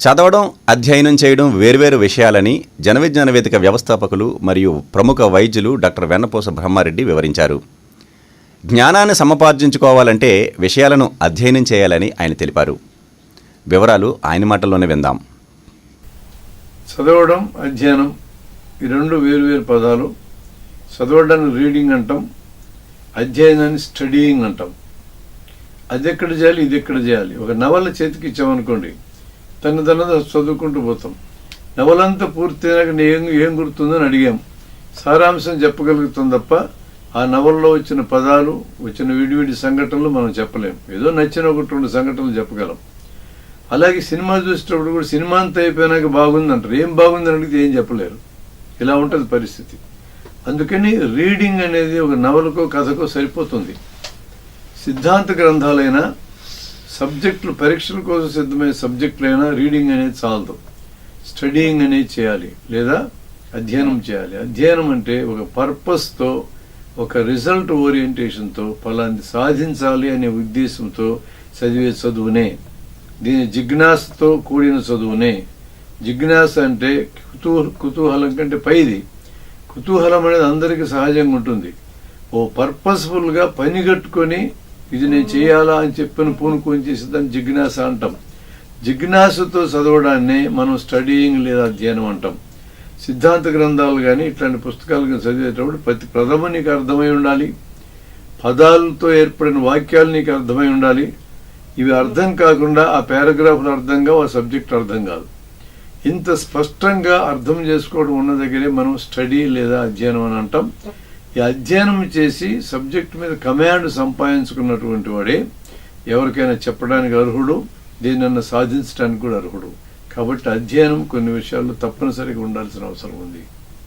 చదవడం, అధ్యయనం చేయడం వేర్వేరు విషయాలని జనవిజ్ఞాన వేదిక వ్యవస్థాపకులు మరియు ప్రముఖ వైద్యులు డాక్టర్ వెన్నపూస బ్రహ్మారెడ్డి వివరించారు. జ్ఞానాన్ని సముపార్జించుకోవాలంటే విషయాలను అధ్యయనం చేయాలని ఆయన తెలిపారు. వివరాలు ఆయన మాటల్లోనే విందాం. చదవడం, అధ్యయనం ఈ రెండు వేరువేరు పదాలు. చదవడాన్ని రీడింగ్ అంటాం, అధ్యయనాన్ని స్టడీయింగ్ అంటాం. అది ఎక్కడ చేయాలి, ఇది ఎక్కడ చేయాలి. ఒక నవల చేతికి ఇచ్చామనుకోండి, తన చదువుకుంటూ పోతాం. నవలంతా పూర్తయినాక ఏం గుర్తుందని అడిగాం, సారాంశం చెప్పగలుగుతాం తప్ప ఆ నవల్లో వచ్చిన పదాలు, వచ్చిన విడివిడి సంఘటనలు మనం చెప్పలేం. ఏదో నచ్చిన ఒకటి రెండు సంఘటనలు చెప్పగలం. అలాగే సినిమా చూసేటప్పుడు కూడా సినిమా అంతా అయిపోయినాక బాగుంది అంటారు, ఏం బాగుందని అడిగితే ఏం చెప్పలేరు. ఇలా ఉంటుంది పరిస్థితి. అందుకని రీడింగ్ అనేది ఒక నవలకో కథకో సరిపోతుంది. సిద్ధాంత గ్రంథాలైనా, సబ్జెక్టులు పరీక్షల కోసం సిద్ధమైన సబ్జెక్టులైనా రీడింగ్ అనేది చాలదు. స్టడీయింగ్ అనేది చేయాలి, లేదా అధ్యయనం చేయాలి. అధ్యయనం అంటే ఒక పర్పస్తో, ఒక రిజల్ట్ ఓరియంటేషన్తో, ఫలాన్ని సాధించాలి అనే ఉద్దేశంతో చదివే చదువునే. దీని జిజ్ఞాసతో కూడిన చదువునే. జిజ్ఞాస అంటే కుతూహలం కంటే పైది. కుతూహలం అనేది అందరికీ సహజంగా ఉంటుంది. ఓ పర్పస్ఫుల్గా పని కట్టుకొని ఇది నేను చేయాలా అని చెప్పిన పూనుకొని చేసి దాన్ని జిజ్ఞాస అంటాం. జిజ్ఞాసతో చదవడాన్ని మనం స్టడీయింగ్ లేదా అధ్యయనం అంటాం. సిద్ధాంత గ్రంథాలు కానీ ఇట్లాంటి పుస్తకాలు కానీ చదివేటప్పుడు ప్రతి పదము నీకు అర్థమై ఉండాలి. పదాలతో ఏర్పడిన వాక్యాలు నీకు అర్థమై ఉండాలి. ఇవి అర్థం కాకుండా ఆ పారాగ్రాఫ్లు అర్థంగా ఆ సబ్జెక్ట్ అర్థం కాదు. ఇంత స్పష్టంగా అర్థం చేసుకోవడం ఉన్న దగ్గరే మనం స్టడీ లేదా అధ్యయనం అని అంటాం. ఈ అధ్యయనం చేసి సబ్జెక్ట్ మీద కమాండ్ సంపాదించుకున్నటువంటి వాడే ఎవరికైనా చెప్పడానికి అర్హుడు, దేన్నన్నా సాధించడానికి కూడా అర్హుడు. కాబట్టి అధ్యయనం కొన్ని విషయాల్లో తప్పనిసరిగా ఉండాల్సిన అవసరం ఉంది.